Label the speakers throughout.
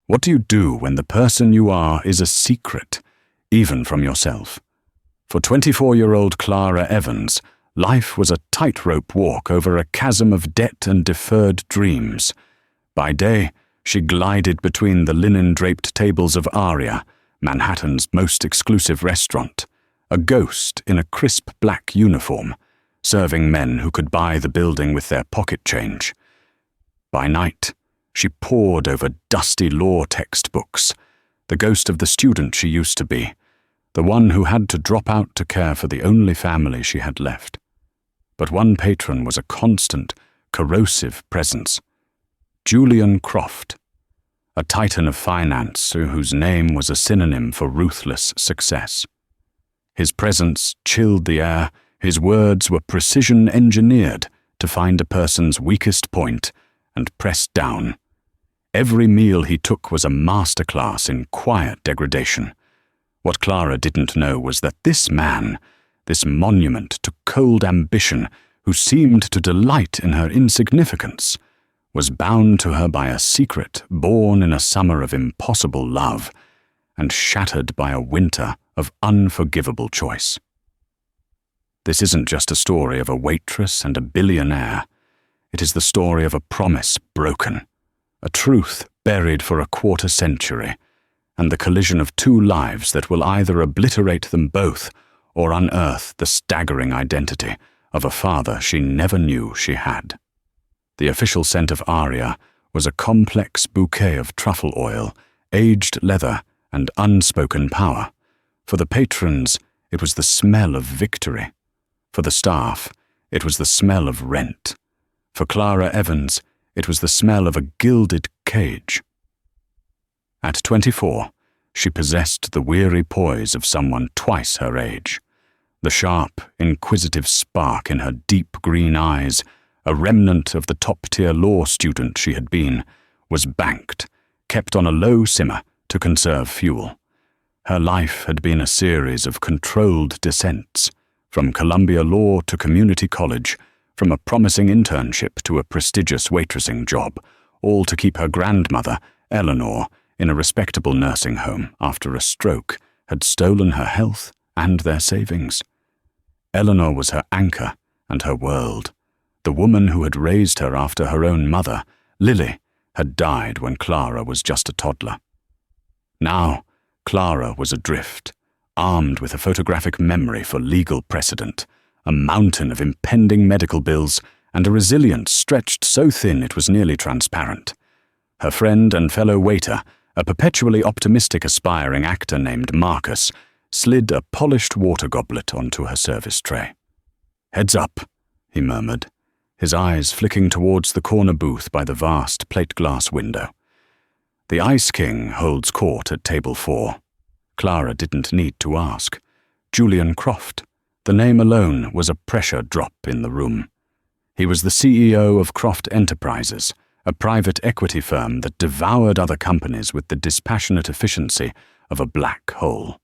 Speaker 1: What do you do when the person you are is a secret, even from yourself? For 24-year-old Clara Evans, life was a tightrope walk over a chasm of debt and deferred dreams. By day, she glided between the linen-draped tables of Aria, Manhattan's most exclusive restaurant, a ghost in a crisp black uniform, serving men who could buy the building with their pocket change. By night, she pored over dusty law textbooks, the ghost of the student she used to be, the one who had to drop out to care for the only family she had left. But one patron was a constant, corrosive presence: Julian Croft, a titan of finance whose name was a synonym for ruthless success. His presence chilled the air, his words were precision-engineered to find a person's weakest point and press down. Every meal he took was a masterclass in quiet degradation. What Clara didn't know was that this man, this monument to cold ambition who seemed to delight in her insignificance, was bound to her by a secret born in a summer of impossible love and shattered by a winter of unforgivable choice. This isn't just a story of a waitress and a billionaire. It is the story of a promise broken, a truth buried for a quarter century, and the collision of two lives that will either obliterate them both or unearth the staggering identity of a father she never knew she had. The official scent of Aria was a complex bouquet of truffle oil, aged leather, and unspoken power. For the patrons, it was the smell of victory. For the staff, it was the smell of rent. For Clara Evans, it was the smell of a gilded cage. At 24, she possessed the weary poise of someone twice her age. The sharp, inquisitive spark in her deep green eyes, a remnant of the top-tier law student she had been, was banked, kept on a low simmer to conserve fuel. Her life had been a series of controlled descents, from Columbia Law to community college, from a promising internship to a prestigious waitressing job, all to keep her grandmother, Eleanor, in a respectable nursing home after a stroke had stolen her health and their savings. Eleanor was her anchor and her world. The woman who had raised her after her own mother, Lily, had died when Clara was just a toddler. Now, Clara was adrift, armed with a photographic memory for legal precedent, a mountain of impending medical bills, and a resilience stretched so thin it was nearly transparent. Her friend and fellow waiter, a perpetually optimistic aspiring actor named Marcus, slid a polished water goblet onto her service tray. "Heads up," he murmured, his eyes flicking towards the corner booth by the vast plate-glass window. "The Ice King holds court at table 4. Clara didn't need to ask. Julian Croft. The name alone was a pressure drop in the room. He was the CEO of Croft Enterprises, a private equity firm that devoured other companies with the dispassionate efficiency of a black hole.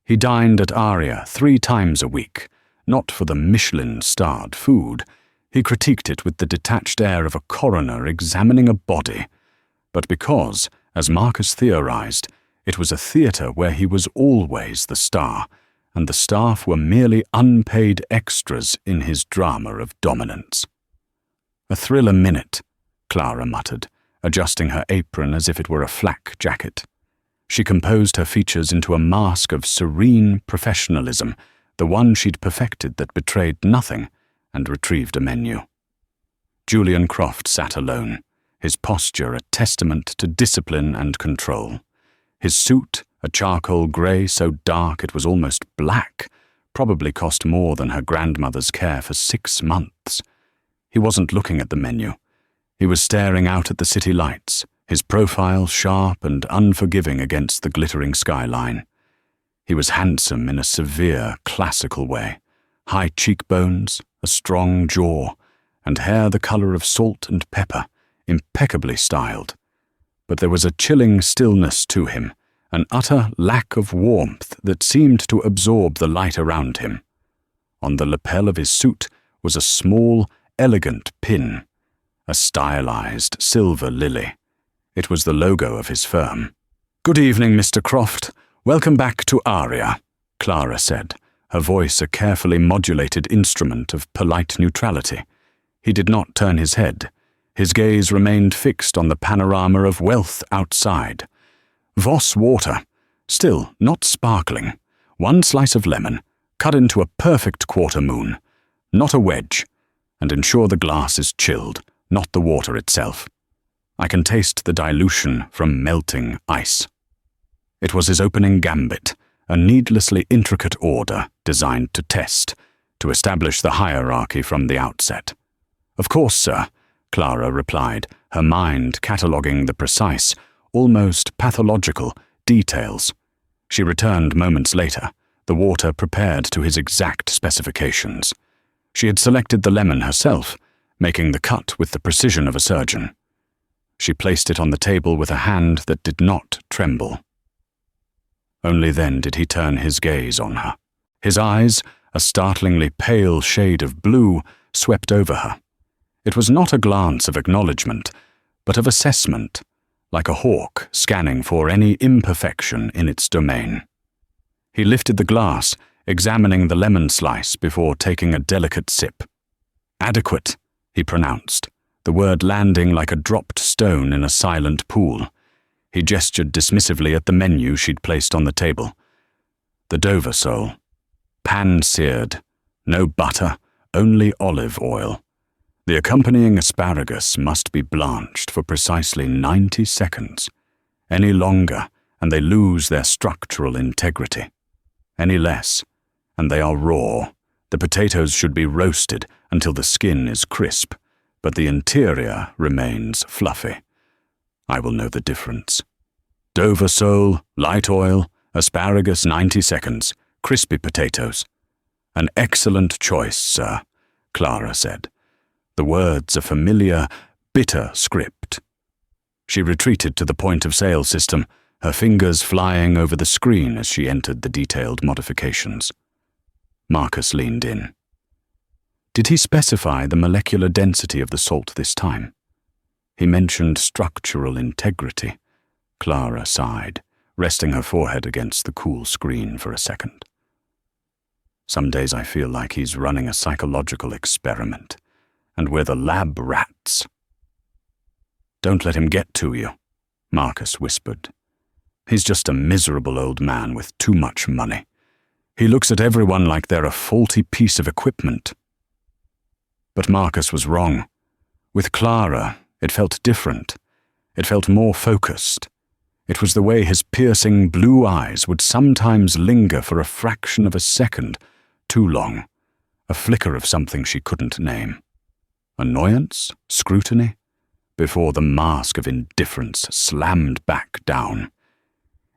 Speaker 1: He dined at Aria 3 times a week, not for the Michelin-starred food. He critiqued it with the detached air of a coroner examining a body, but because, as Marcus theorized, it was a theater where he was always the star, and the staff were merely unpaid extras in his drama of dominance. "A thrill a minute," Clara muttered, adjusting her apron as if it were a flak jacket. She composed her features into a mask of serene professionalism, the one she'd perfected that betrayed nothing, and retrieved a menu. Julian Croft sat alone, his posture a testament to discipline and control. His suit, a charcoal grey so dark it was almost black, probably cost more than her grandmother's care for 6 months. He wasn't looking at the menu. He was staring out at the city lights, his profile sharp and unforgiving against the glittering skyline. He was handsome in a severe, classical way, high cheekbones, a strong jaw, and hair the colour of salt and pepper, impeccably styled. But there was a chilling stillness to him, an utter lack of warmth that seemed to absorb the light around him. On the lapel of his suit was a small, elegant pin, a stylized silver lily. It was the logo of his firm. "Good evening, Mr. Croft. Welcome back to Aria," Clara said, her voice a carefully modulated instrument of polite neutrality. He did not turn his head. His gaze remained fixed on the panorama of wealth outside. Voss water, still not sparkling. One slice of lemon, cut into a perfect quarter moon. Not a wedge. And ensure the glass is chilled, not the water itself. I can taste the dilution from melting ice. It was his opening gambit, a needlessly intricate order designed to test, to establish the hierarchy from the outset. "Of course, sir," Clara replied, her mind cataloguing the precise, almost pathological, details. She returned moments later, the water prepared to his exact specifications. She had selected the lemon herself, making the cut with the precision of a surgeon. She placed it on the table with a hand that did not tremble. Only then did he turn his gaze on her. His eyes, a startlingly pale shade of blue, swept over her. It was not a glance of acknowledgement, but of assessment, like a hawk scanning for any imperfection in its domain. He lifted the glass, examining the lemon slice before taking a delicate sip. "Adequate," he pronounced, the word landing like a dropped stone in a silent pool. He gestured dismissively at the menu she'd placed on the table. The Dover sole. Pan-seared. No butter, only olive oil. The accompanying asparagus must be blanched for precisely 90 seconds. Any longer, and they lose their structural integrity. Any less, and they are raw. The potatoes should be roasted until the skin is crisp, but the interior remains fluffy. I will know the difference. Dover sole, light oil, asparagus 90 seconds, crispy potatoes. "An excellent choice, sir," Clara said. The words a familiar, bitter script. She retreated to the point-of-sale system, her fingers flying over the screen as she entered the detailed modifications. Marcus leaned in. Did he specify the molecular density of the salt this time? He mentioned structural integrity. Clara sighed, resting her forehead against the cool screen for a second. Some days I feel like he's running a psychological experiment, and we're the lab rats. "Don't let him get to you," Marcus whispered. "He's just a miserable old man with too much money. He looks at everyone like they're a faulty piece of equipment." But Marcus was wrong. With Clara, it felt different. It felt more focused. It was the way his piercing blue eyes would sometimes linger for a fraction of a second, too long, a flicker of something she couldn't name. Annoyance? Scrutiny? Before the mask of indifference slammed back down.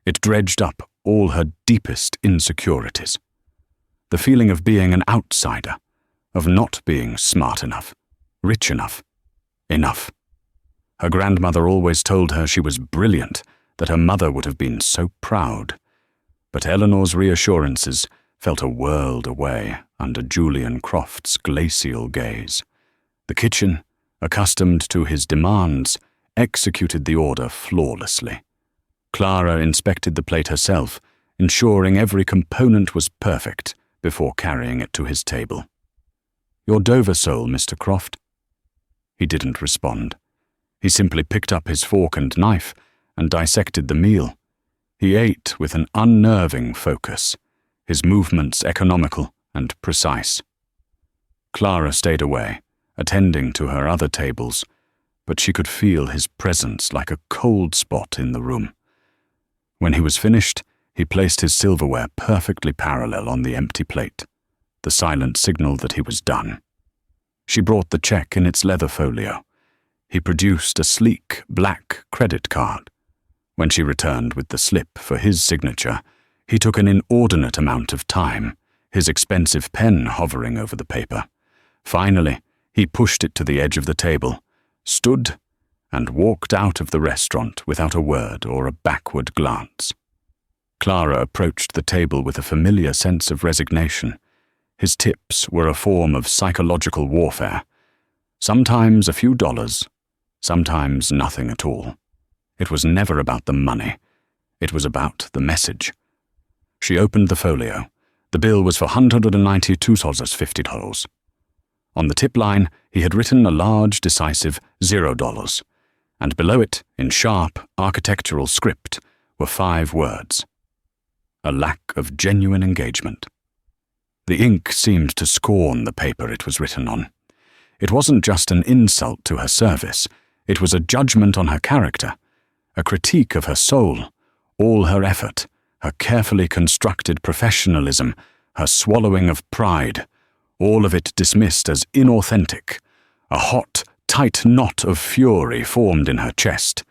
Speaker 1: It dredged up all her deepest insecurities. The feeling of being an outsider, of not being smart enough, rich enough, enough. Her grandmother always told her she was brilliant, that her mother would have been so proud. But Eleanor's reassurances felt a world away under Julian Croft's glacial gaze. The kitchen, accustomed to his demands, executed the order flawlessly. Clara inspected the plate herself, ensuring every component was perfect before carrying it to his table. "Your Dover sole, Mr. Croft?" He didn't respond. He simply picked up his fork and knife and dissected the meal. He ate with an unnerving focus, his movements economical and precise. Clara stayed away, attending to her other tables, but she could feel his presence like a cold spot in the room. When he was finished, he placed his silverware perfectly parallel on the empty plate, the silent signal that he was done. She brought the check in its leather folio. He produced a sleek, black credit card. When she returned with the slip for his signature, he took an inordinate amount of time, his expensive pen hovering over the paper. Finally, he pushed it to the edge of the table, stood, and walked out of the restaurant without a word or a backward glance. Clara approached the table with a familiar sense of resignation. His tips were a form of psychological warfare. Sometimes a few dollars, sometimes nothing at all. It was never about the money. It was about the message. She opened the folio. The bill was for $192.50. On the tip line, he had written a large, decisive $0, and below it, in sharp, architectural script, were 5 words. A lack of genuine engagement. The ink seemed to scorn the paper it was written on. It wasn't just an insult to her service. It was a judgment on her character, a critique of her soul, all her effort, her carefully constructed professionalism, her swallowing of pride, all of it dismissed as inauthentic. A hot, tight knot of fury formed in her chest.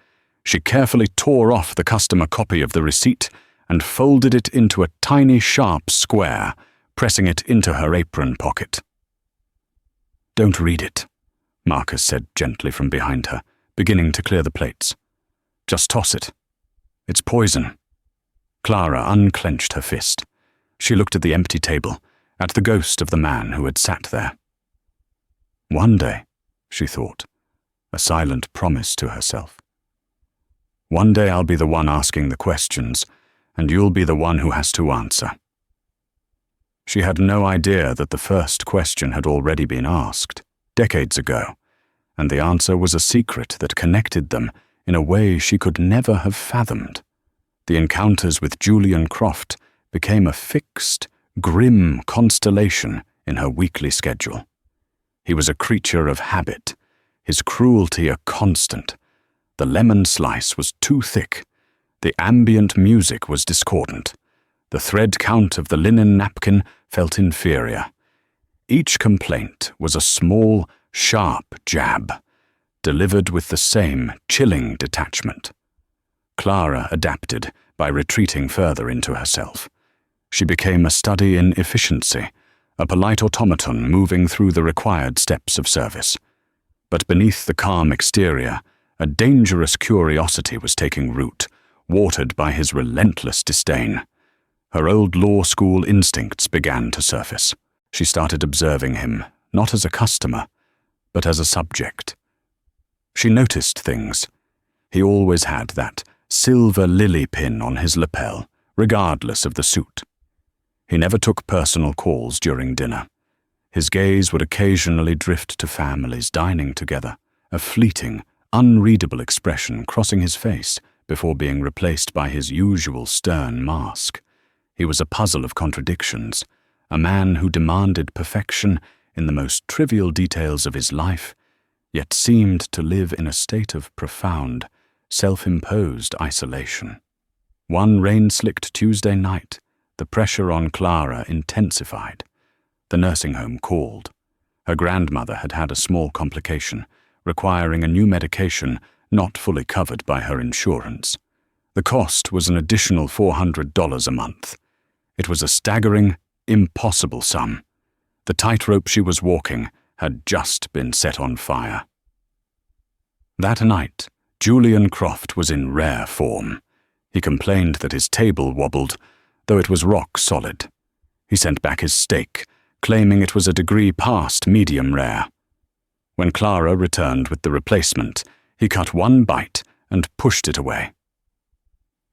Speaker 1: She carefully tore off the customer copy of the receipt and folded it into a tiny, sharp square, pressing it into her apron pocket. "Don't read it," Marcus said gently from behind her, beginning to clear the plates. "Just toss it. It's poison." Clara unclenched her fist. She looked at the empty table, at the ghost of the man who had sat there. One day, she thought, a silent promise to herself. One day I'll be the one asking the questions, and you'll be the one who has to answer. She had no idea that the first question had already been asked, decades ago, and the answer was a secret that connected them in a way she could never have fathomed. The encounters with Julian Croft became a fixed, grim constellation in her weekly schedule. He was a creature of habit, his cruelty a constant. The lemon slice was too thick. The ambient music was discordant. The thread count of the linen napkin felt inferior. Each complaint was a small, sharp jab, delivered with the same chilling detachment. Clara adapted by retreating further into herself. She became a study in efficiency, a polite automaton moving through the required steps of service. But beneath the calm exterior, a dangerous curiosity was taking root, watered by his relentless disdain. Her old law school instincts began to surface. She started observing him, not as a customer, but as a subject. She noticed things. He always had that silver lily pin on his lapel, regardless of the suit. He never took personal calls during dinner. His gaze would occasionally drift to families dining together, a fleeting, unreadable expression crossing his face before being replaced by his usual stern mask. He was a puzzle of contradictions, a man who demanded perfection in the most trivial details of his life, yet seemed to live in a state of profound, self-imposed isolation. One rain-slicked Tuesday night, the pressure on Clara intensified. The nursing home called. Her grandmother had had a small complication, requiring a new medication not fully covered by her insurance. The cost was an additional $400 a month. It was a staggering, impossible sum. The tightrope she was walking had just been set on fire. That night, Julian Croft was in rare form. He complained that his table wobbled, though it was rock solid. He sent back his steak, claiming it was a degree past medium rare. When Clara returned with the replacement, he cut one bite and pushed it away.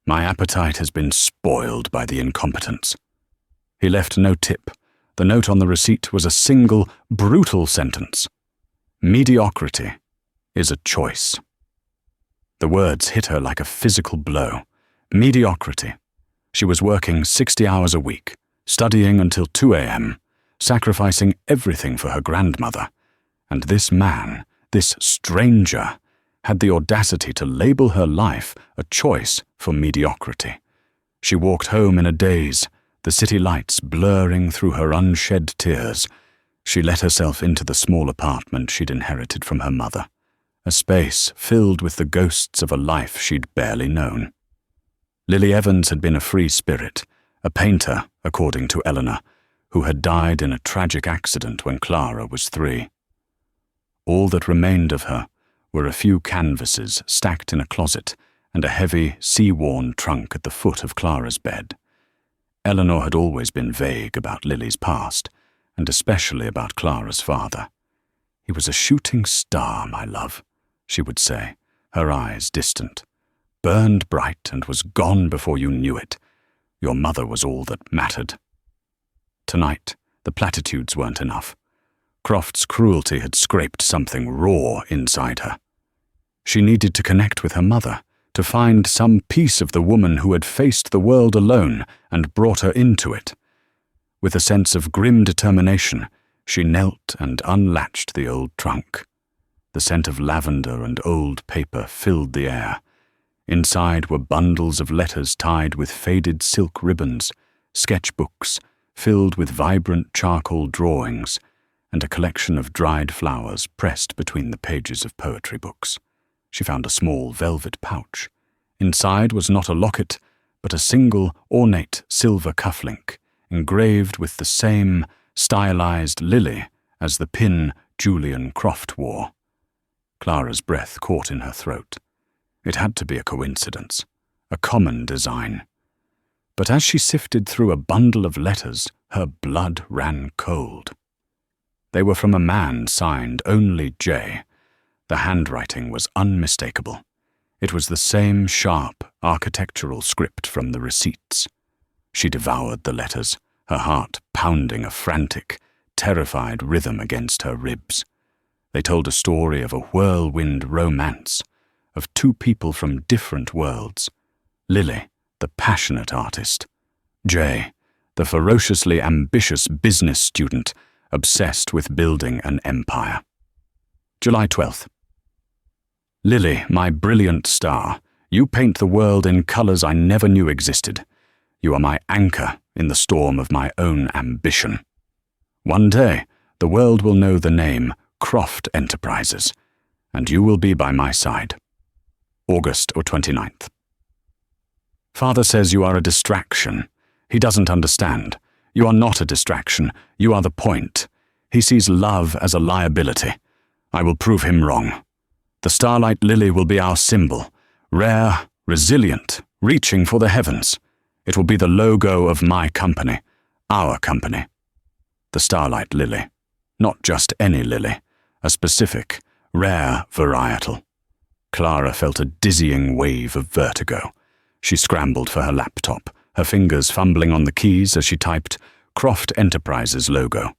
Speaker 1: "My appetite has been spoiled by the incompetence." He left no tip. The note on the receipt was a single, brutal sentence. "Mediocrity is a choice." The words hit her like a physical blow. Mediocrity. She was working 60 hours a week, studying until 2 a.m., sacrificing everything for her grandmother. And this man, this stranger, had the audacity to label her life a choice for mediocrity. She walked home in a daze, the city lights blurring through her unshed tears. She let herself into the small apartment she'd inherited from her mother, a space filled with the ghosts of a life she'd barely known. Lily Evans had been a free spirit, a painter, according to Eleanor, who had died in a tragic accident when Clara was 3. All that remained of her were a few canvases stacked in a closet and a heavy, sea-worn trunk at the foot of Clara's bed. Eleanor had always been vague about Lily's past, and especially about Clara's father. "He was a shooting star, my love," she would say, her eyes distant. burned bright and was gone before you knew it. Your mother was all that mattered. Tonight, the platitudes weren't enough. Croft's cruelty had scraped something raw inside her. She needed to connect with her mother, to find some piece of the woman who had faced the world alone and brought her into it. With a sense of grim determination, she knelt and unlatched the old trunk. The scent of lavender and old paper filled the air. Inside were bundles of letters tied with faded silk ribbons, sketchbooks filled with vibrant charcoal drawings, and a collection of dried flowers pressed between the pages of poetry books. She found a small velvet pouch. Inside was not a locket, but a single ornate silver cufflink, engraved with the same stylized lily as the pin Julian Croft wore. Clara's breath caught in her throat. It had to be a coincidence, a common design. But as she sifted through a bundle of letters, her blood ran cold. They were from a man signed only J. The handwriting was unmistakable. It was the same sharp, architectural script from the receipts. She devoured the letters, her heart pounding a frantic, terrified rhythm against her ribs. They told a story of a whirlwind romance, of two people from different worlds. Lily, the passionate artist. Jay, the ferociously ambitious business student, obsessed with building an empire. July 12th. Lily, my brilliant star, you paint the world in colors I never knew existed. You are my anchor in the storm of my own ambition. One day, the world will know the name Croft Enterprises, and you will be by my side. August 29th. Father says you are a distraction. He doesn't understand. You are not a distraction. You are the point. He sees love as a liability. I will prove him wrong. The starlight lily will be our symbol, rare, resilient, reaching for the heavens. It will be the logo of my company, our company. The starlight lily, not just any lily, a specific, rare varietal. Clara felt a dizzying wave of vertigo. She scrambled for her laptop, her fingers fumbling on the keys as she typed Croft Enterprises logo.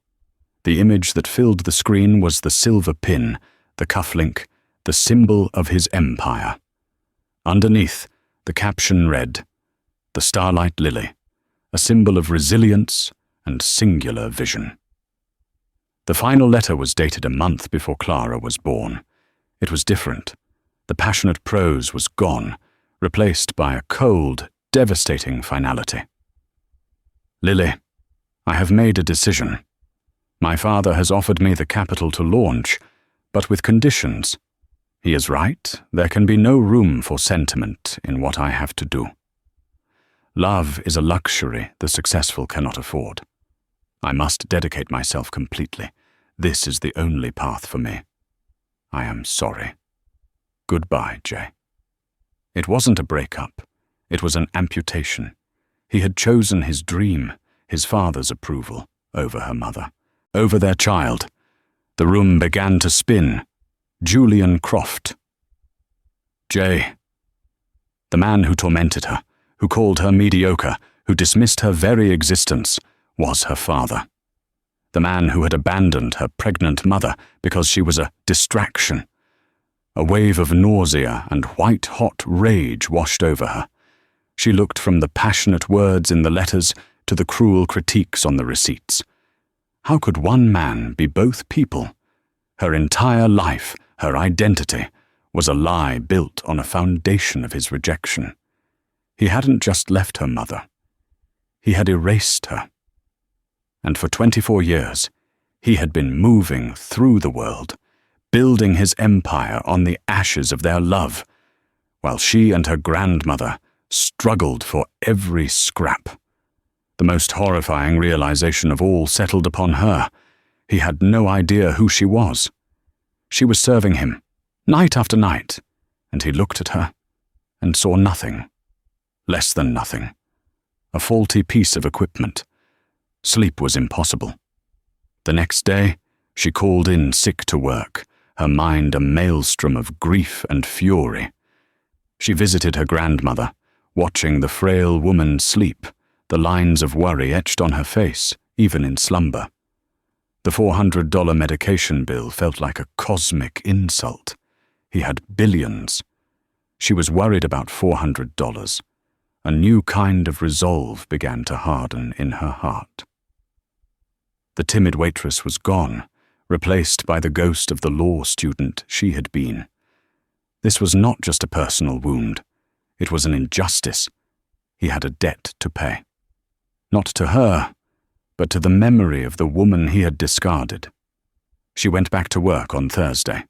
Speaker 1: The image that filled the screen was the silver pin, the cufflink, the symbol of his empire. Underneath, the caption read, "The Starlight Lily, a symbol of resilience and singular vision." The final letter was dated a month before Clara was born. It was different. The passionate prose was gone, replaced by a cold, devastating finality. Lily, I have made a decision. My father has offered me the capital to launch, but with conditions. He is right, there can be no room for sentiment in what I have to do. Love is a luxury the successful cannot afford. I must dedicate myself completely. This is the only path for me. I am sorry. Goodbye, Jay. It wasn't a breakup. It was an amputation. He had chosen his dream, his father's approval, over her mother, over their child. The room began to spin. Julian Croft. Jay. The man who tormented her, who called her mediocre, who dismissed her very existence, was her father. The man who had abandoned her pregnant mother because she was a distraction. A wave of nausea and white-hot rage washed over her. She looked from the passionate words in the letters to the cruel critiques on the receipts. How could one man be both people? Her entire life, her identity, was a lie built on a foundation of his rejection. He hadn't just left her mother. He had erased her. And for 24 years, he had been moving through the world, building his empire on the ashes of their love, while she and her grandmother struggled for every scrap. The most horrifying realization of all settled upon her. He had no idea who she was. She was serving him, night after night, and he looked at her and saw nothing, less than nothing, a faulty piece of equipment. Sleep was impossible. The next day, she called in sick to work, her mind a maelstrom of grief and fury. She visited her grandmother, watching the frail woman sleep, the lines of worry etched on her face, even in slumber. The $400 medication bill felt like a cosmic insult. He had billions. She was worried about $400. A new kind of resolve began to harden in her heart. The timid waitress was gone, replaced by the ghost of the law student she had been. This was not just a personal wound. It was an injustice. He had a debt to pay. Not to her, but to the memory of the woman he had discarded. She went back to work on Thursday.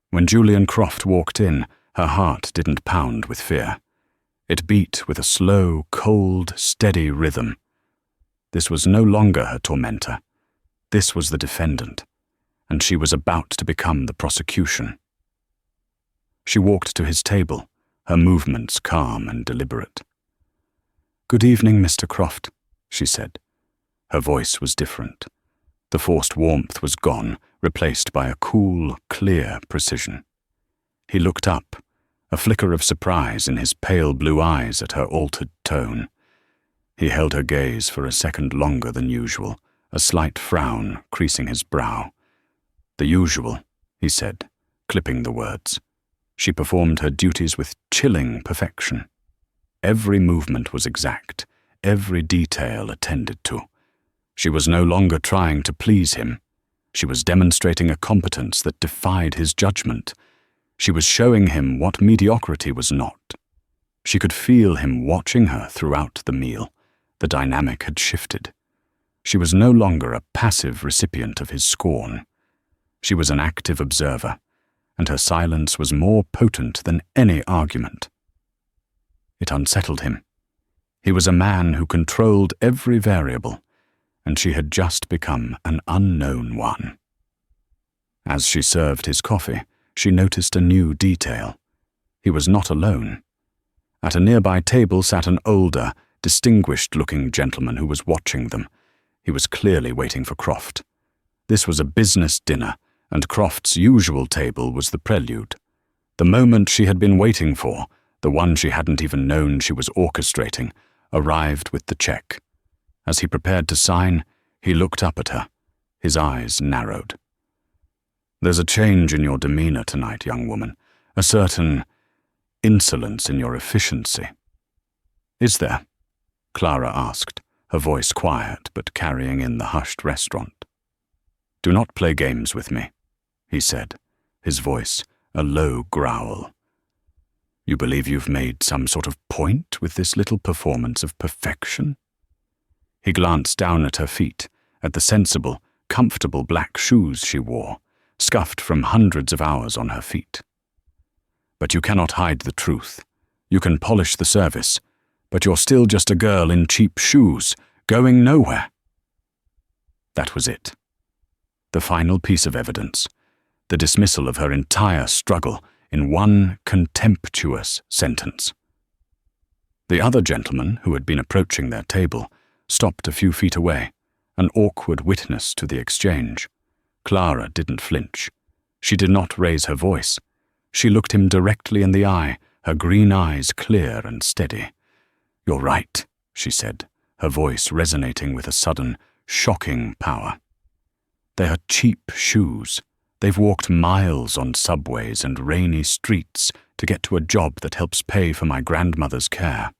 Speaker 1: When Julian Croft walked in, her heart didn't pound with fear. It beat with a slow, cold, steady rhythm. This was no longer her tormentor. This was the defendant, and she was about to become the prosecution. She walked to his table, her movements calm and deliberate. "Good evening, Mr. Croft," she said. Her voice was different. The forced warmth was gone, replaced by a cool, clear precision. He looked up, a flicker of surprise in his pale blue eyes at her altered tone. He held her gaze for a second longer than usual, a slight frown creasing his brow. "The usual," he said, clipping the words. She performed her duties with chilling perfection. Every movement was exact, every detail attended to. She was no longer trying to please him. She was demonstrating a competence that defied his judgment. She was showing him what mediocrity was not. She could feel him watching her throughout the meal. The dynamic had shifted. She was no longer a passive recipient of his scorn. She was an active observer, and her silence was more potent than any argument. It unsettled him. He was a man who controlled every variable, and she had just become an unknown one. As she served his coffee, she noticed a new detail. He was not alone. At a nearby table sat an older, distinguished-looking gentleman who was watching them. He was clearly waiting for Croft. This was a business dinner, and Croft's usual table was the prelude. The moment she had been waiting for, the one she hadn't even known she was orchestrating, arrived with the check. As he prepared to sign, he looked up at her. His eyes narrowed. "There's a change in your demeanor tonight, young woman, a certain insolence in your efficiency." "Is there?" Clara asked, her voice quiet but carrying in the hushed restaurant. "Do not play games with me," he said, his voice a low growl. "You believe you've made some sort of point with this little performance of perfection?" He glanced down at her feet, at the sensible, comfortable black shoes she wore, scuffed from hundreds of hours on her feet. "But you cannot hide the truth. You can polish the service, but you're still just a girl in cheap shoes, going nowhere." That was it. The final piece of evidence, the dismissal of her entire struggle in one contemptuous sentence. The other gentleman, who had been approaching their table, stopped a few feet away, an awkward witness to the exchange. Clara didn't flinch. She did not raise her voice. She looked him directly in the eye, her green eyes clear and steady. "You're right," she said, her voice resonating with a sudden, shocking power. "They are cheap shoes. They've walked miles on subways and rainy streets to get to a job that helps pay for my grandmother's care.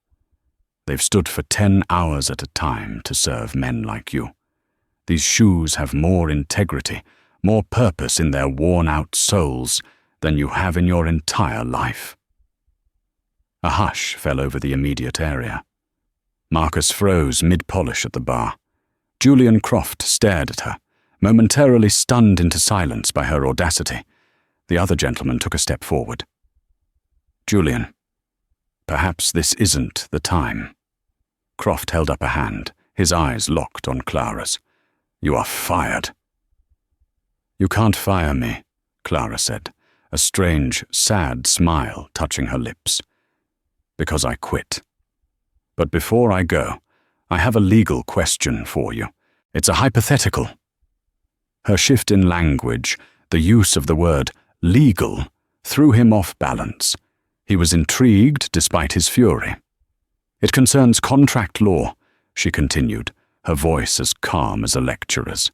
Speaker 1: They've stood for 10 hours at a time to serve men like you. These shoes have more integrity, more purpose in their worn-out soles than you have in your entire life." A hush fell over the immediate area. Marcus froze mid-polish at the bar. Julian Croft stared at her, momentarily stunned into silence by her audacity. The other gentleman took a step forward. "Julian, perhaps this isn't the time." Croft held up a hand, his eyes locked on Clara's. "You are fired." "You can't fire me," Clara said, a strange, sad smile touching her lips. "Because I quit. But before I go, I have a legal question for you. It's a hypothetical." Her shift in language, the use of the word legal, threw him off balance. He was intrigued despite his fury. "It concerns contract law," she continued, her voice as calm as a lecturer's.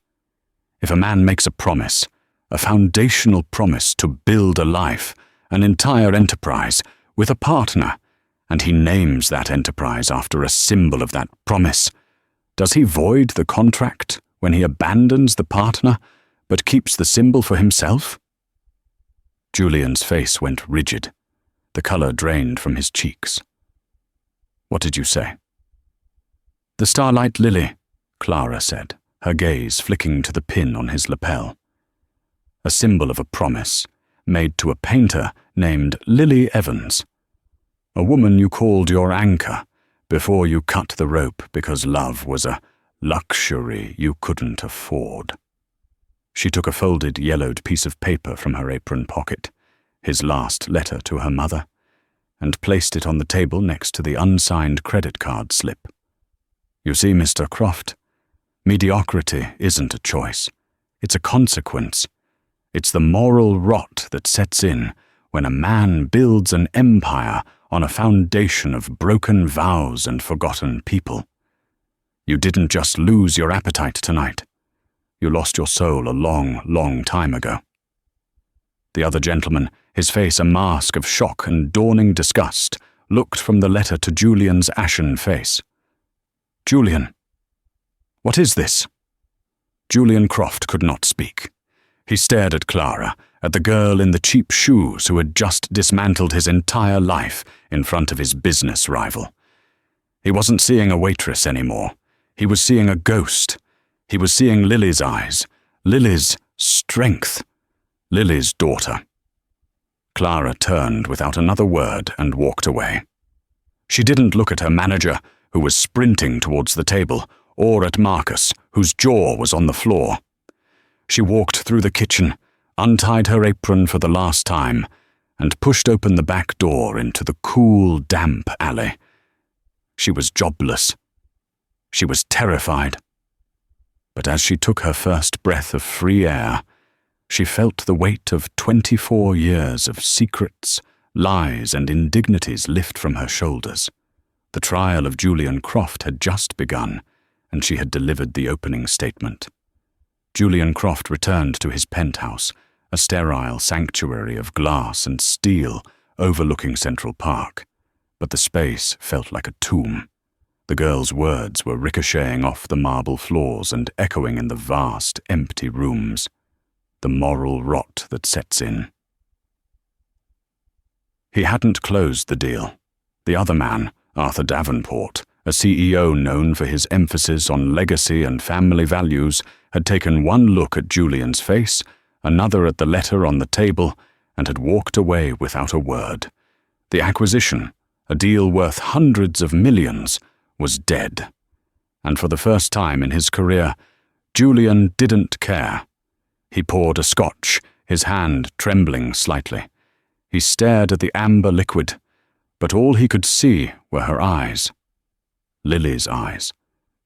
Speaker 1: "If a man makes a promise, a foundational promise to build a life, an entire enterprise, with a partner, and he names that enterprise after a symbol of that promise, does he void the contract when he abandons the partner but keeps the symbol for himself?" Julian's face went rigid. The color drained from his cheeks. "What did you say?" "The starlight lily," Clara said, her gaze flicking to the pin on his lapel. A symbol of a promise, made to a painter named Lily Evans. A woman you called your anchor before you cut the rope because love was a luxury you couldn't afford. She took a folded, yellowed piece of paper from her apron pocket, his last letter to her mother, and placed it on the table next to the unsigned credit card slip. "You see, Mr. Croft, mediocrity isn't a choice. It's a consequence. It's the moral rot that sets in when a man builds an empire on a foundation of broken vows and forgotten people. You didn't just lose your appetite tonight. You lost your soul a long, long time ago." The other gentleman, his face a mask of shock and dawning disgust, looked from the letter to Julian's ashen face. "Julian, what is this?" Julian Croft could not speak. He stared at Clara, at the girl in the cheap shoes who had just dismantled his entire life in front of his business rival. He wasn't seeing a waitress anymore. He was seeing a ghost. He was seeing Lily's eyes, Lily's strength, Lily's daughter. Clara turned without another word and walked away. She didn't look at her manager, who was sprinting towards the table, or at Marcus, whose jaw was on the floor. She walked through the kitchen, untied her apron for the last time, and pushed open the back door into the cool, damp alley. She was jobless. She was terrified. But as she took her first breath of free air, she felt the weight of 24 years of secrets, lies, and indignities lift from her shoulders. The trial of Julian Croft had just begun, and she had delivered the opening statement. Julian Croft returned to his penthouse, a sterile sanctuary of glass and steel overlooking Central Park, but the space felt like a tomb. The girl's words were ricocheting off the marble floors and echoing in the vast, empty rooms. The moral rot that sets in. He hadn't closed the deal. The other man, Arthur Davenport, a CEO known for his emphasis on legacy and family values, had taken one look at Julian's face, another at the letter on the table, and had walked away without a word. The acquisition, a deal worth hundreds of millions, was dead. And for the first time in his career, Julian didn't care. He poured a scotch, his hand trembling slightly. He stared at the amber liquid, but all he could see were her eyes. Lily's eyes.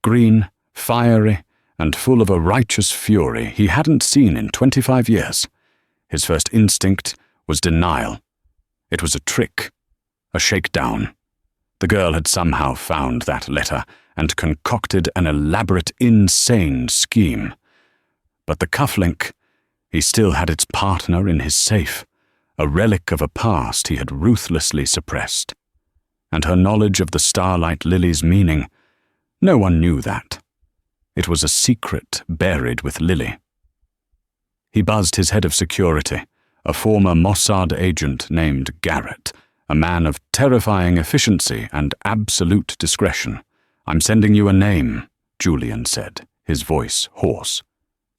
Speaker 1: Green, fiery, and full of a righteous fury he hadn't seen in 25 years. His first instinct was denial. It was a trick, a shakedown. The girl had somehow found that letter and concocted an elaborate, insane scheme. But the cufflink, he still had its partner in his safe, a relic of a past he had ruthlessly suppressed. And her knowledge of the Starlight Lily's meaning, no one knew that. It was a secret buried with Lily. He buzzed his head of security, a former Mossad agent named Garrett, a man of terrifying efficiency and absolute discretion. "I'm sending you a name," Julian said, his voice hoarse.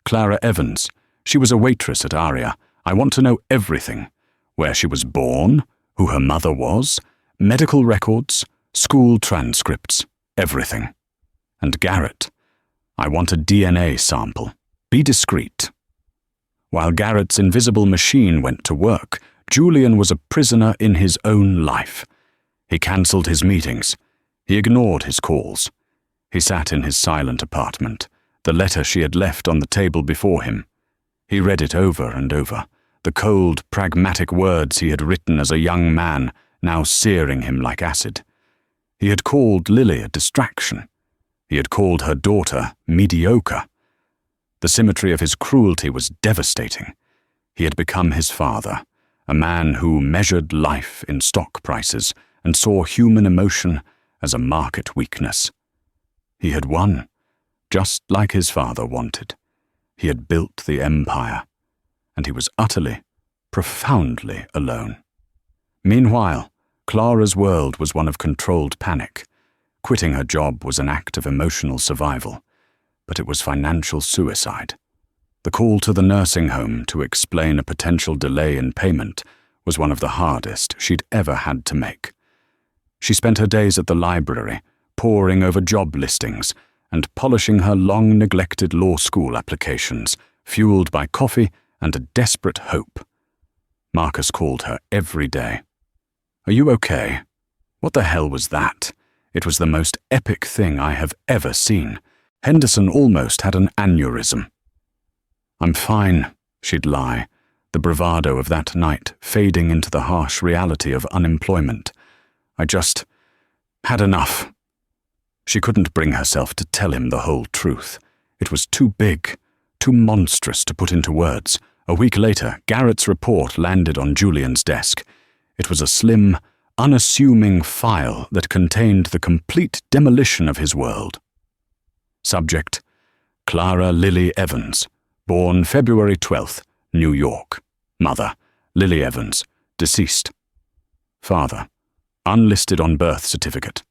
Speaker 1: "Clara Evans. She was a waitress at Aria. I want to know everything. Where she was born, who her mother was, medical records, school transcripts, everything. And Garrett, I want a DNA sample. Be discreet." While Garrett's invisible machine went to work, Julian was a prisoner in his own life. He cancelled his meetings. He ignored his calls. He sat in his silent apartment, the letter she had left on the table before him. He read it over and over, the cold, pragmatic words he had written as a young man, now searing him like acid. He had called Lily a distraction. He had called her daughter mediocre. The symmetry of his cruelty was devastating. He had become his father, a man who measured life in stock prices and saw human emotion as a market weakness. He had won, just like his father wanted. He had built the empire, and he was utterly, profoundly alone. Meanwhile, Clara's world was one of controlled panic. Quitting her job was an act of emotional survival, but it was financial suicide. The call to the nursing home to explain a potential delay in payment was one of the hardest she'd ever had to make. She spent her days at the library, poring over job listings and polishing her long-neglected law school applications, fueled by coffee and a desperate hope. Marcus called her every day. "Are you okay? What the hell was that? It was the most epic thing I have ever seen. Henderson almost had an aneurysm." "I'm fine," she'd lie, the bravado of that night fading into the harsh reality of unemployment. "I just had enough." She couldn't bring herself to tell him the whole truth. It was too big, too monstrous to put into words. A week later, Garrett's report landed on Julian's desk. It was a slim, unassuming file that contained the complete demolition of his world. Subject: Clara Lily Evans, born February 12th, New York. Mother: Lily Evans, deceased. Father: unlisted on birth certificate.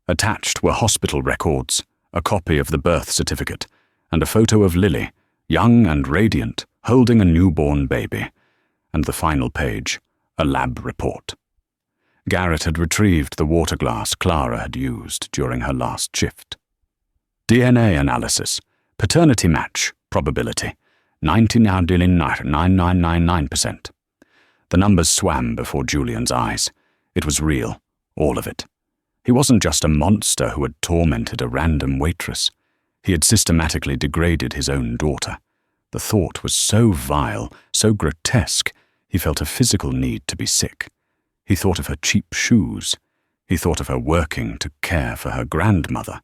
Speaker 1: Attached were hospital records, a copy of the birth certificate, and a photo of Lily, young and radiant, holding a newborn baby, and the final page, a lab report. Garrett had retrieved the water glass Clara had used during her last shift. DNA analysis, paternity match, probability, 99.9999%. The numbers swam before Julian's eyes. It was real, all of it. He wasn't just a monster who had tormented a random waitress. He had systematically degraded his own daughter. The thought was so vile, so grotesque, he felt a physical need to be sick. He thought of her cheap shoes. He thought of her working to care for her grandmother.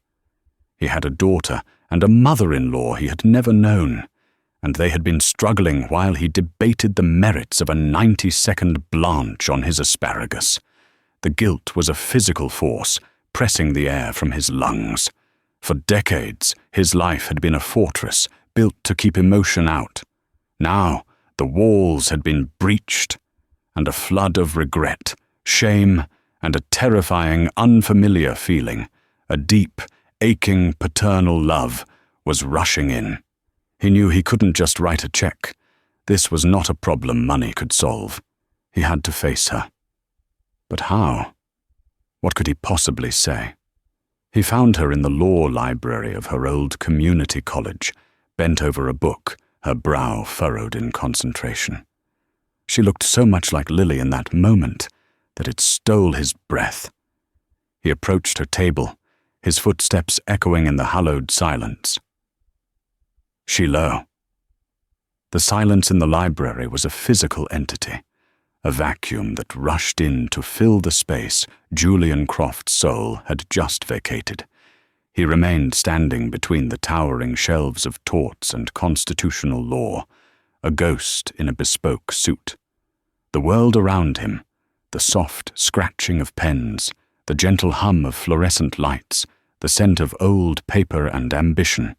Speaker 1: He had a daughter and a mother-in-law he had never known, and they had been struggling while he debated the merits of a 90-second blanch on his asparagus. The guilt was a physical force, pressing the air from his lungs. For decades, his life had been a fortress, built to keep emotion out. Now, the walls had been breached, and a flood of regret, shame, and a terrifying, unfamiliar feeling, a deep, aching paternal love, was rushing in. He knew he couldn't just write a check. This was not a problem money could solve. He had to face her. But how? What could he possibly say? He found her in the law library of her old community college, bent over a book, her brow furrowed in concentration. She looked so much like Lily in that moment that it stole his breath. He approached her table, his footsteps echoing in the hallowed silence. Shiloh. The silence in the library was a physical entity, a vacuum that rushed in to fill the space Julian Croft's soul had just vacated. He remained standing between the towering shelves of torts and constitutional law, a ghost in a bespoke suit. The world around him, the soft scratching of pens, the gentle hum of fluorescent lights, the scent of old paper and ambition,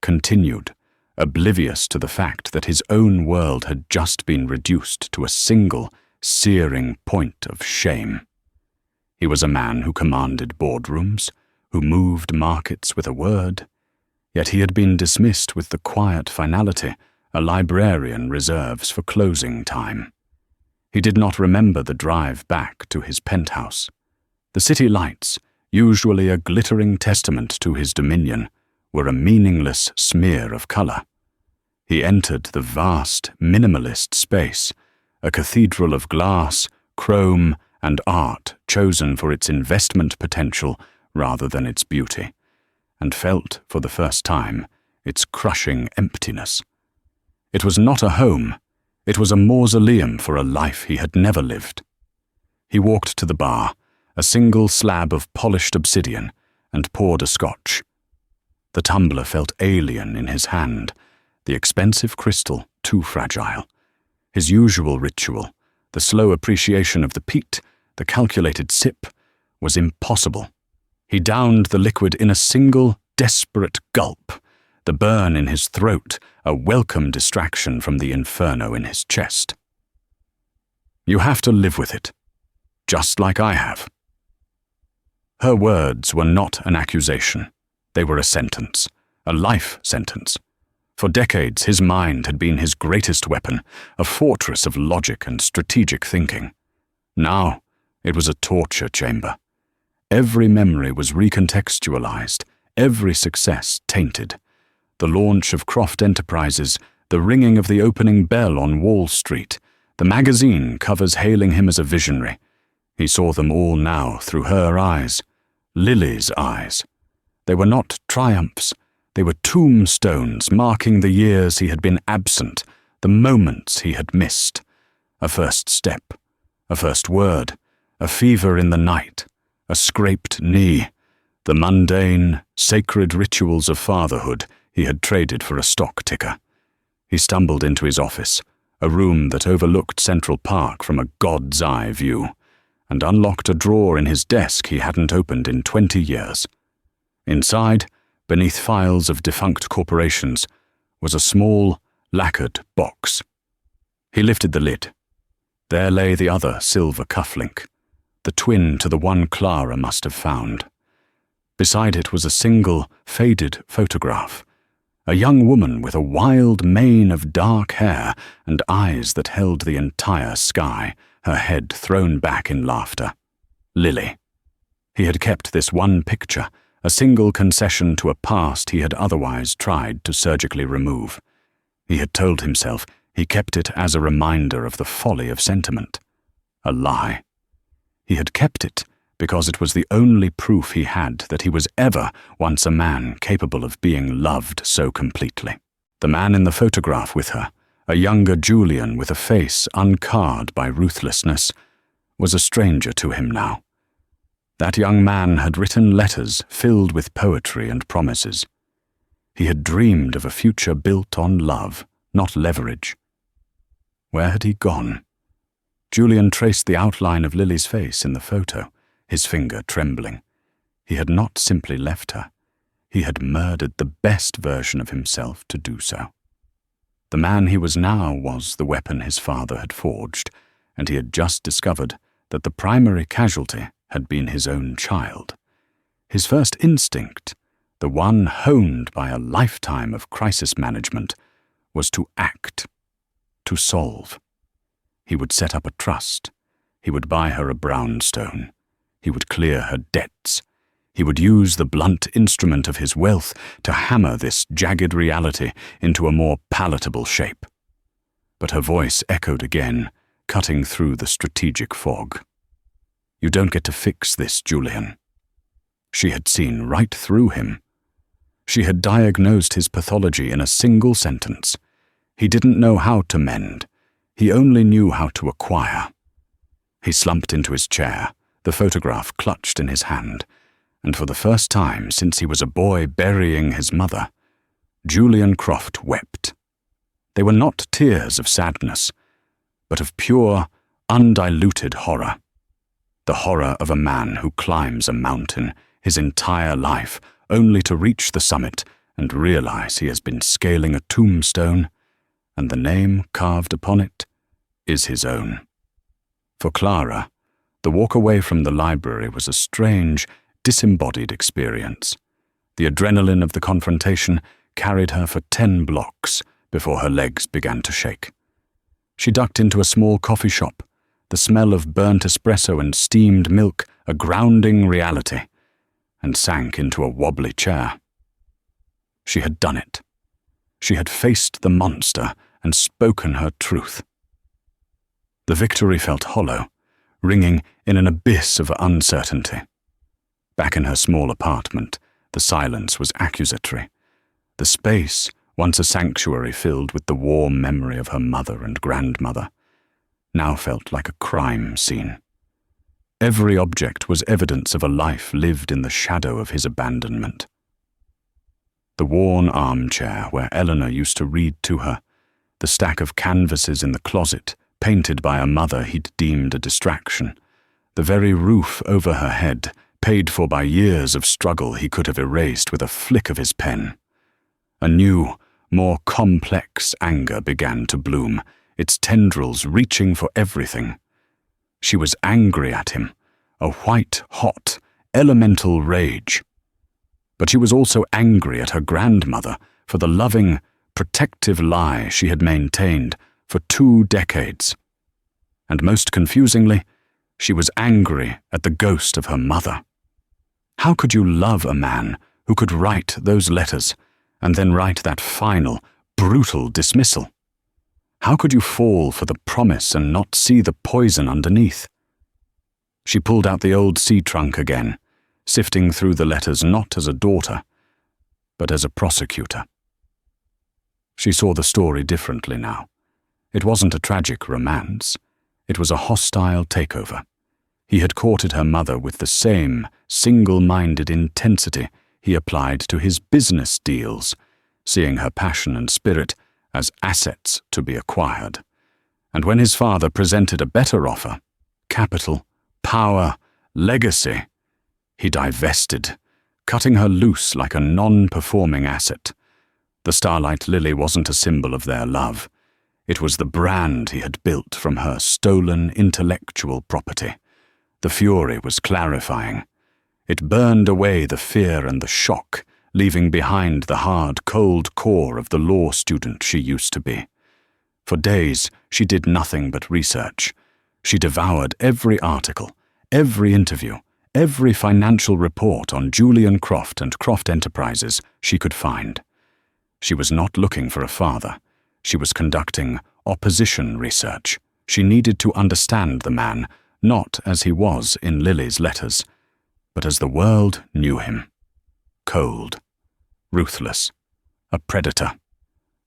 Speaker 1: continued, oblivious to the fact that his own world had just been reduced to a single, searing point of shame. He was a man who commanded boardrooms, who moved markets with a word, yet he had been dismissed with the quiet finality a librarian reserves for closing time. He did not remember the drive back to his penthouse. The city lights, usually a glittering testament to his dominion, were a meaningless smear of color. He entered the vast, minimalist space, a cathedral of glass, chrome, and art chosen for its investment potential rather than its beauty, and felt, for the first time, its crushing emptiness. It was not a home, it was a mausoleum for a life he had never lived. He walked to the bar, a single slab of polished obsidian, and poured a scotch. The tumbler felt alien in his hand, the expensive crystal too fragile. His usual ritual, the slow appreciation of the peat, the calculated sip, was impossible. He downed the liquid in a single, desperate gulp, the burn in his throat a welcome distraction from the inferno in his chest. "You have to live with it, just like I have." Her words were not an accusation. They were a sentence, a life sentence. For decades, his mind had been his greatest weapon, a fortress of logic and strategic thinking. Now, it was a torture chamber. Every memory was recontextualized, every success tainted. The launch of Croft Enterprises, the ringing of the opening bell on Wall Street, the magazine covers hailing him as a visionary. He saw them all now through her eyes, Lily's eyes. They were not triumphs. They were tombstones marking the years he had been absent, the moments he had missed. A first step, a first word, a fever in the night, a scraped knee, the mundane, sacred rituals of fatherhood he had traded for a stock ticker. He stumbled into his office, a room that overlooked Central Park from a god's eye view, and unlocked a drawer in his desk he hadn't opened in 20 years. Inside, beneath files of defunct corporations, was a small, lacquered box. He lifted the lid. There lay the other silver cufflink, the twin to the one Clara must have found. Beside it was a single, faded photograph, a young woman with a wild mane of dark hair and eyes that held the entire sky, her head thrown back in laughter. Lily. He had kept this one picture, a single concession to a past he had otherwise tried to surgically remove. He had told himself he kept it as a reminder of the folly of sentiment. A lie. He had kept it because it was the only proof he had that he was ever once a man capable of being loved so completely. The man in the photograph with her, a younger Julian with a face uncarred by ruthlessness, was a stranger to him now. That young man had written letters filled with poetry and promises. He had dreamed of a future built on love, not leverage. Where had he gone? Julian traced the outline of Lily's face in the photo, his finger trembling. He had not simply left her. He had murdered the best version of himself to do so. The man he was now was the weapon his father had forged, and he had just discovered that the primary casualty had been his own child. His first instinct, the one honed by a lifetime of crisis management, was to act, to solve. He would set up a trust. He would buy her a brownstone. He would clear her debts. He would use the blunt instrument of his wealth to hammer this jagged reality into a more palatable shape. But her voice echoed again, cutting through the strategic fog. "You don't get to fix this, Julian." She had seen right through him. She had diagnosed his pathology in a single sentence. He didn't know how to mend. He only knew how to acquire. He slumped into his chair, the photograph clutched in his hand, and for the first time since he was a boy burying his mother, Julian Croft wept. They were not tears of sadness, but of pure, undiluted horror. The horror of a man who climbs a mountain his entire life only to reach the summit and realize he has been scaling a tombstone, and the name carved upon it is his own. For Clara, the walk away from the library was a strange, disembodied experience. The adrenaline of the confrontation carried her for 10 blocks before her legs began to shake. She ducked into a small coffee shop, the smell of burnt espresso and steamed milk a grounding reality, and sank into a wobbly chair. She had done it. She had faced the monster and spoken her truth. The victory felt hollow, ringing in an abyss of uncertainty. Back in her small apartment, the silence was accusatory. The space, once a sanctuary filled with the warm memory of her mother and grandmother, now felt like a crime scene. Every object was evidence of a life lived in the shadow of his abandonment. The worn armchair where Eleanor used to read to her, the stack of canvases in the closet painted by a mother he'd deemed a distraction, the very roof over her head, paid for by years of struggle he could have erased with a flick of his pen. A new, more complex anger began to bloom, its tendrils reaching for everything. She was angry at him, a white-hot, elemental rage. But she was also angry at her grandmother for the loving, protective lie she had maintained for 2 decades. And most confusingly, she was angry at the ghost of her mother. How could you love a man who could write those letters and then write that final, brutal dismissal? How could you fall for the promise and not see the poison underneath? She pulled out the old sea trunk again, sifting through the letters not as a daughter, but as a prosecutor. She saw the story differently now. It wasn't a tragic romance. It was a hostile takeover. He had courted her mother with the same single-minded intensity he applied to his business deals, seeing her passion and spirit as assets to be acquired. And when his father presented a better offer, capital, power, legacy, he divested, cutting her loose like a non-performing asset. The Starlight Lily wasn't a symbol of their love. It was the brand he had built from her stolen intellectual property. The fury was clarifying. It burned away the fear and the shock, leaving behind the hard, cold core of the law student she used to be. For days, she did nothing but research. She devoured every article, every interview, every financial report on Julian Croft and Croft Enterprises she could find. She was not looking for a father. She was conducting opposition research. She needed to understand the man, not as he was in Lily's letters, but as the world knew him. Cold, ruthless, a predator,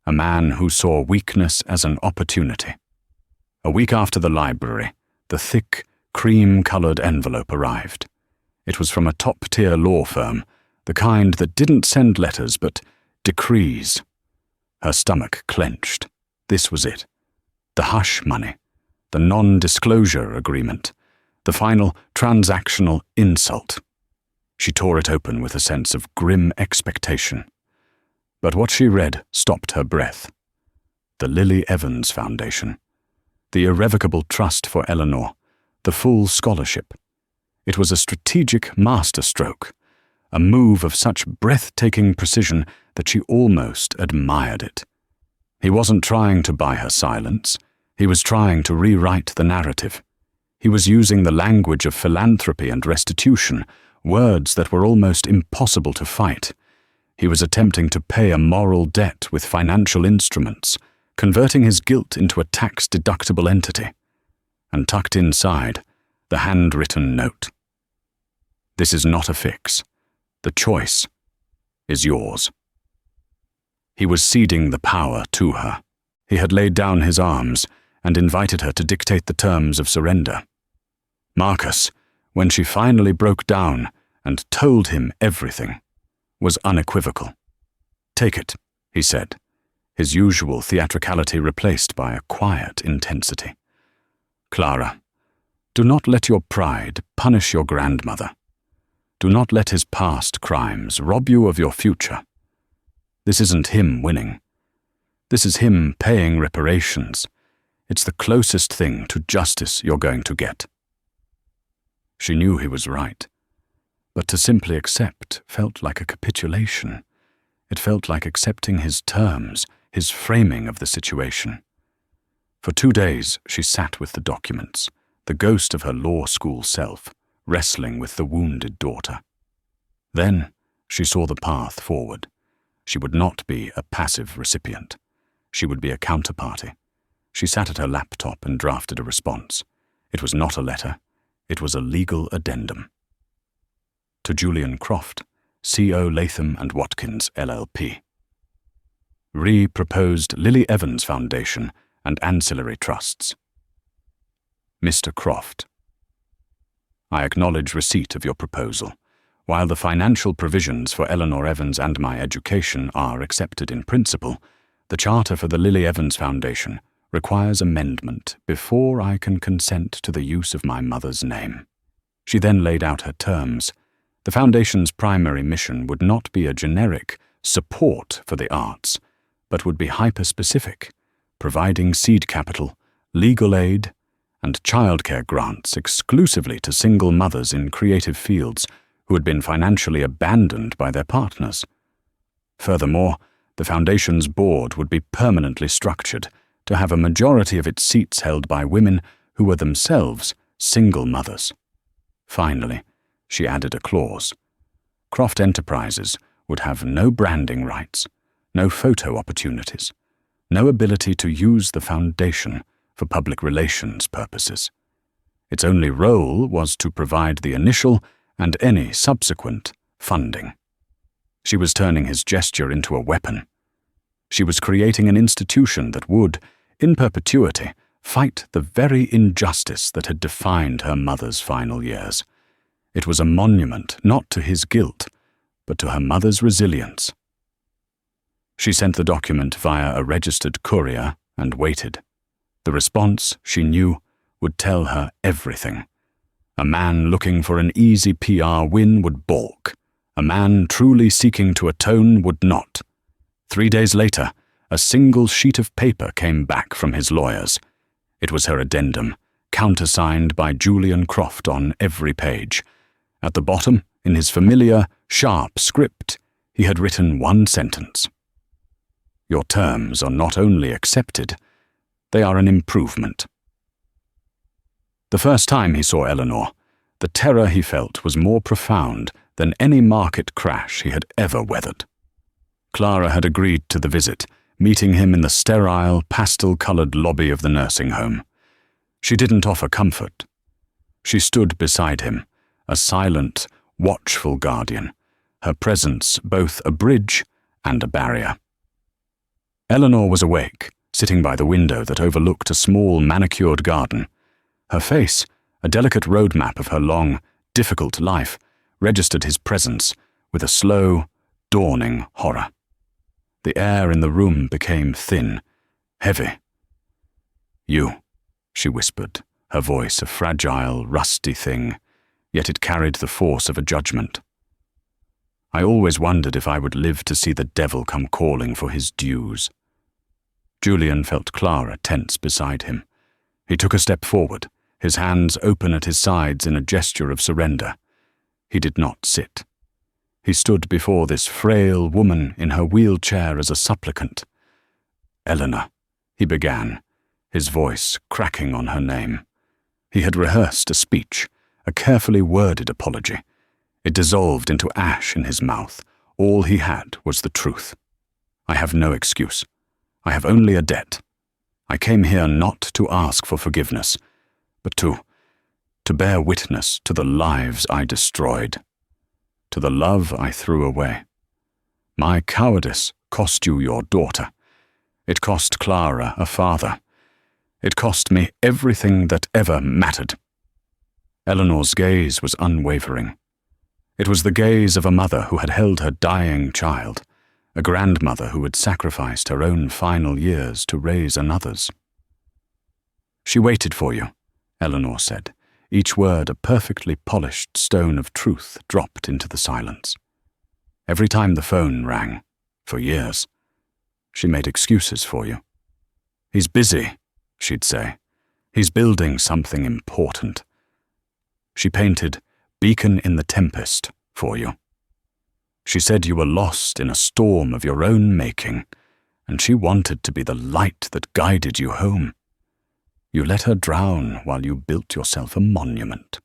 Speaker 1: a man who saw weakness as an opportunity. A week after the library, the thick, cream-colored envelope arrived. It was from a top-tier law firm, the kind that didn't send letters but decrees. Her stomach clenched. This was it. The hush money, the non-disclosure agreement, the final transactional insult. She tore it open with a sense of grim expectation. But what she read stopped her breath. The Lily Evans Foundation, the irrevocable trust for Eleanor, the full scholarship. It was a strategic masterstroke, a move of such breathtaking precision that she almost admired it. He wasn't trying to buy her silence. He was trying to rewrite the narrative. He was using the language of philanthropy and restitution, words that were almost impossible to fight. He was attempting to pay a moral debt with financial instruments, converting his guilt into a tax-deductible entity. And tucked inside, the handwritten note. This is not a fix. The choice is yours. He was ceding the power to her. He had laid down his arms and invited her to dictate the terms of surrender. Marcus, when she finally broke down and told him everything, was unequivocal. "Take it," he said, his usual theatricality replaced by a quiet intensity. "Clara, do not let your pride punish your grandmother. Do not let his past crimes rob you of your future. This isn't him winning. This is him paying reparations. It's the closest thing to justice you're going to get." She knew he was right, but to simply accept felt like a capitulation. It felt like accepting his terms, his framing of the situation. For 2 days she sat with the documents, the ghost of her law school self, wrestling with the wounded daughter. Then she saw the path forward. She would not be a passive recipient. She would be a counterparty. She sat at her laptop and drafted a response. It was not a letter. It was a legal addendum. To Julian Croft, C.O. Latham & Watkins, LLP. Re-proposed Lily Evans Foundation and Ancillary Trusts. Mr. Croft. I acknowledge receipt of your proposal. While the financial provisions for Eleanor Evans and my education are accepted in principle, the charter for the Lily Evans Foundation requires amendment before I can consent to the use of my mother's name." She then laid out her terms. The foundation's primary mission would not be a generic support for the arts, but would be hyper-specific, providing seed capital, legal aid, and childcare grants exclusively to single mothers in creative fields who had been financially abandoned by their partners. Furthermore, the foundation's board would be permanently structured to have a majority of its seats held by women who were themselves single mothers. Finally, she added a clause. Croft Enterprises would have no branding rights, no photo opportunities, no ability to use the foundation for public relations purposes. Its only role was to provide the initial and any subsequent funding. She was turning his gesture into a weapon. She was creating an institution that would, in perpetuity, fight the very injustice that had defined her mother's final years. It was a monument not to his guilt, but to her mother's resilience. She sent the document via a registered courier and waited. The response, she knew, would tell her everything. A man looking for an easy PR win would balk. A man truly seeking to atone would not. 3 days later, a single sheet of paper came back from his lawyers. It was her addendum, countersigned by Julian Croft on every page. At the bottom, in his familiar, sharp script, he had written one sentence. "Your terms are not only accepted, they are an improvement." The first time he saw Eleanor, the terror he felt was more profound than any market crash he had ever weathered. Clara had agreed to the visit, meeting him in the sterile, pastel-colored lobby of the nursing home. She didn't offer comfort. She stood beside him, a silent, watchful guardian, her presence both a bridge and a barrier. Eleanor was awake, sitting by the window that overlooked a small manicured garden. Her face, a delicate roadmap of her long, difficult life, registered his presence with a slow, dawning horror. The air in the room became thin, heavy. "You," she whispered, her voice a fragile, rusty thing, yet it carried the force of a judgment. "I always wondered if I would live to see the devil come calling for his dues." Julian felt Clara tense beside him. He took a step forward, his hands open at his sides in a gesture of surrender. He did not sit. He stood before this frail woman in her wheelchair as a supplicant. "Eleanor," he began, his voice cracking on her name. He had rehearsed a speech, a carefully worded apology. It dissolved into ash in his mouth. All he had was the truth. "I have no excuse. I have only a debt. I came here not to ask for forgiveness, but to bear witness to the lives I destroyed, to the love I threw away. My cowardice cost you your daughter. It cost Clara a father. It cost me everything that ever mattered." Eleanor's gaze was unwavering. It was the gaze of a mother who had held her dying child, a grandmother who had sacrificed her own final years to raise another's. "She waited for you," Eleanor said, each word a perfectly polished stone of truth dropped into the silence. Every time the phone rang, for years, she made excuses for you. "He's busy," she'd say. "He's building something important." She painted "Beacon in the Tempest" for you. She said you were lost in a storm of your own making, and she wanted to be the light that guided you home. You let her drown while you built yourself a monument.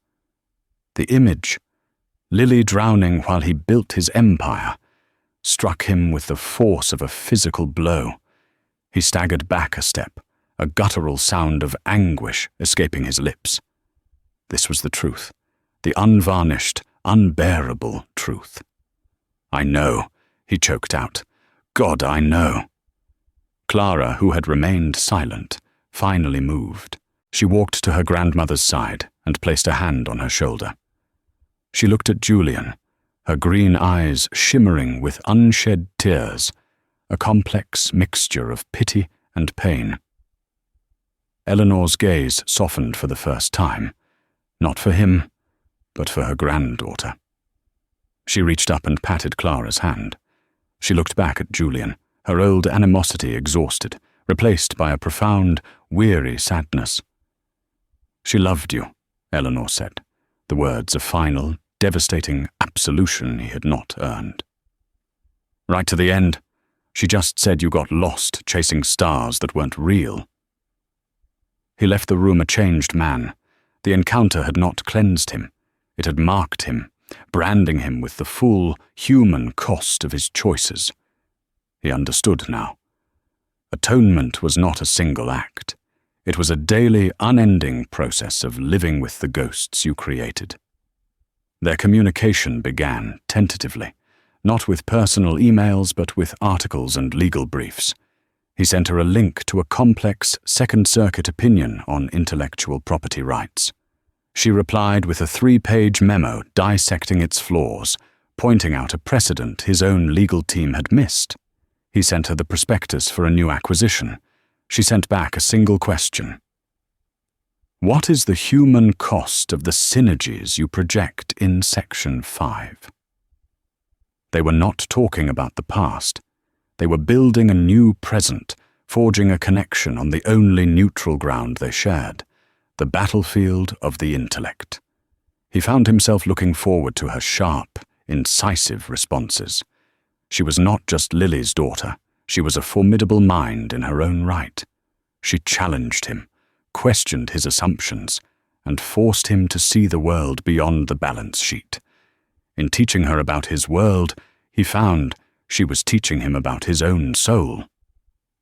Speaker 1: The image, Lily drowning while he built his empire, struck him with the force of a physical blow. He staggered back a step, a guttural sound of anguish escaping his lips. This was the truth, the unvarnished, unbearable truth. "I know," he choked out. "God, I know." Clara, who had remained silent, finally moved. She walked to her grandmother's side and placed a hand on her shoulder. She looked at Julian, her green eyes shimmering with unshed tears, a complex mixture of pity and pain. Eleanor's gaze softened for the first time, not for him, but for her granddaughter. She reached up and patted Clara's hand. She looked back at Julian, her old animosity exhausted, replaced by a profound, weary sadness. "She loved you," Eleanor said, the words a final, devastating absolution he had not earned. "Right to the end. She just said you got lost chasing stars that weren't real." He left the room a changed man. The encounter had not cleansed him. It had marked him, branding him with the full, human cost of his choices. He understood now. Atonement was not a single act. It was a daily, unending process of living with the ghosts you created. Their communication began tentatively, not with personal emails but with articles and legal briefs. He sent her a link to a complex Second Circuit opinion on intellectual property rights. She replied with a 3-page memo dissecting its flaws, pointing out a precedent his own legal team had missed. He sent her the prospectus for a new acquisition. She sent back a single question. "What is the human cost of the synergies you project in Section 5? They were not talking about the past. They were building a new present, forging a connection on the only neutral ground they shared, the battlefield of the intellect. He found himself looking forward to her sharp, incisive responses. She was not just Lily's daughter. She was a formidable mind in her own right. She challenged him, questioned his assumptions, and forced him to see the world beyond the balance sheet. In teaching her about his world, he found she was teaching him about his own soul.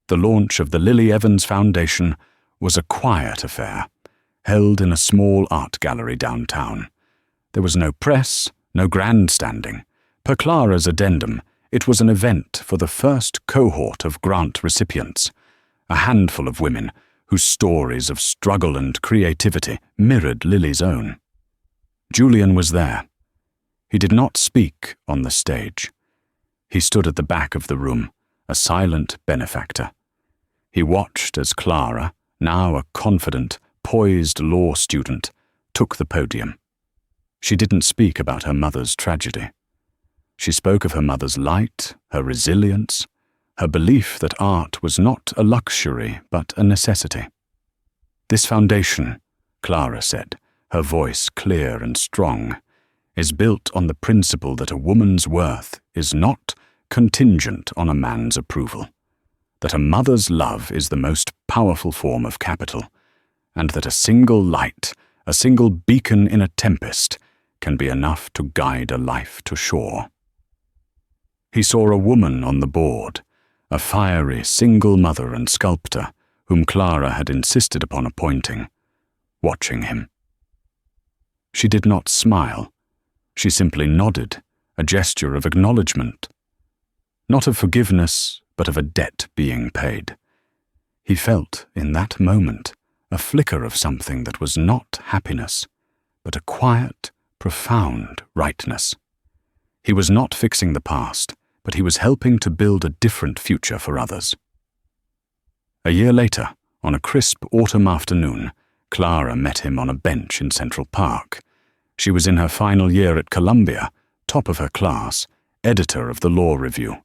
Speaker 1: The launch of the Lily Evans Foundation was a quiet affair, held in a small art gallery downtown. There was no press, no grandstanding. Per Clara's addendum, it was an event for the first cohort of grant recipients, a handful of women whose stories of struggle and creativity mirrored Lily's own. Julian was there. He did not speak on the stage. He stood at the back of the room, a silent benefactor. He watched as Clara, now a confident, poised law student, took the podium. She didn't speak about her mother's tragedy. She spoke of her mother's light, her resilience, her belief that art was not a luxury but a necessity. "This foundation," Clara said, her voice clear and strong, "is built on the principle that a woman's worth is not contingent on a man's approval, that a mother's love is the most powerful form of capital, and that a single light, a single beacon in a tempest, can be enough to guide a life to shore." He saw a woman on the board, a fiery single mother and sculptor whom Clara had insisted upon appointing, watching him. She did not smile. She simply nodded, a gesture of acknowledgement. Not of forgiveness, but of a debt being paid. He felt, in that moment, a flicker of something that was not happiness, but a quiet, profound rightness. He was not fixing the past, but he was helping to build a different future for others. A year later, on a crisp autumn afternoon, Clara met him on a bench in Central Park. She was in her final year at Columbia, top of her class, editor of the Law Review.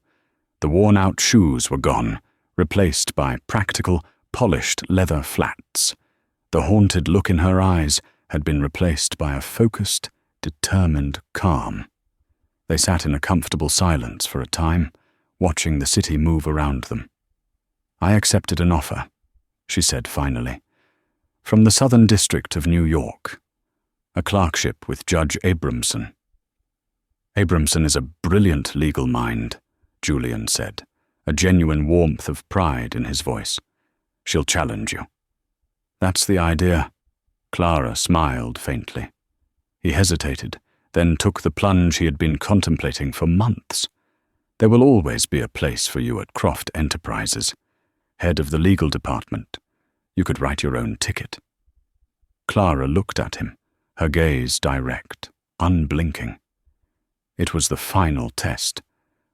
Speaker 1: The worn-out shoes were gone, replaced by practical, polished leather flats. The haunted look in her eyes had been replaced by a focused, determined calm. They sat in a comfortable silence for a time, watching the city move around them. "I accepted an offer," she said finally, "from the Southern District of New York, a clerkship with Judge Abramson." "Abramson is a brilliant legal mind," Julian said, a genuine warmth of pride in his voice. "She'll challenge you." "That's the idea." Clara smiled faintly. He hesitated, then took the plunge he had been contemplating for months. "There will always be a place for you at Croft Enterprises, head of the legal department. You could write your own ticket." Clara looked at him, her gaze direct, unblinking. It was the final test,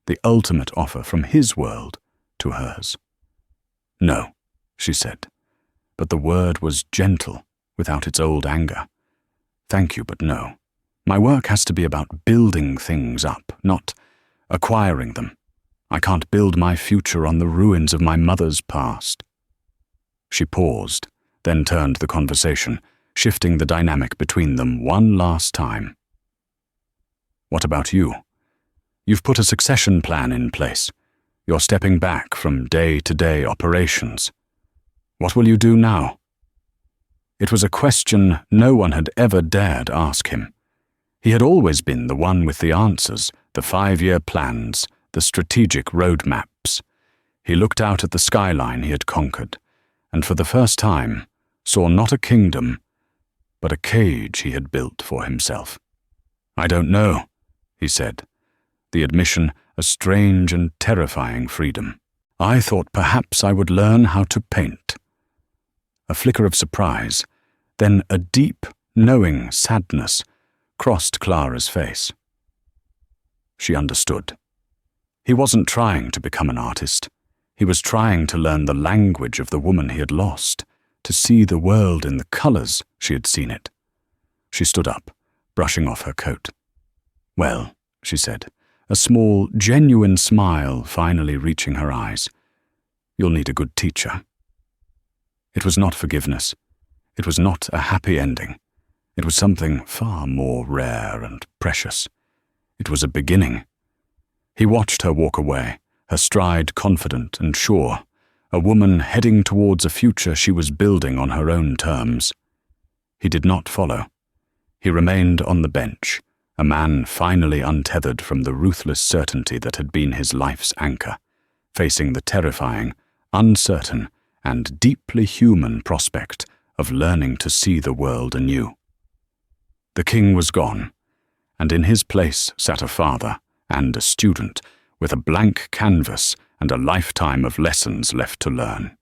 Speaker 1: the ultimate offer from his world to hers. "No," she said, but the word was gentle, without its old anger. "Thank you, but no. My work has to be about building things up, not acquiring them. I can't build my future on the ruins of my mother's past." She paused, then turned the conversation, shifting the dynamic between them one last time. "What about you? You've put a succession plan in place. You're stepping back from day-to-day operations. What will you do now?" It was a question no one had ever dared ask him. He had always been the one with the answers, the 5-year plans, the strategic roadmaps. He looked out at the skyline he had conquered, and for the first time saw not a kingdom, but a cage he had built for himself. "I don't know," he said, the admission a strange and terrifying freedom. "I thought perhaps I would learn how to paint." A flicker of surprise, then a deep, knowing sadness crossed Clara's face. She understood. He wasn't trying to become an artist. He was trying to learn the language of the woman he had lost, to see the world in the colors she had seen it. She stood up, brushing off her coat. "Well," she said, a small, genuine smile finally reaching her eyes, "you'll need a good teacher." It was not forgiveness. It was not a happy ending. It was something far more rare and precious. It was a beginning. He watched her walk away, her stride confident and sure, a woman heading towards a future she was building on her own terms. He did not follow. He remained on the bench, a man finally untethered from the ruthless certainty that had been his life's anchor, facing the terrifying, uncertain, and deeply human prospect of learning to see the world anew. The king was gone, and in his place sat a father and a student with a blank canvas and a lifetime of lessons left to learn.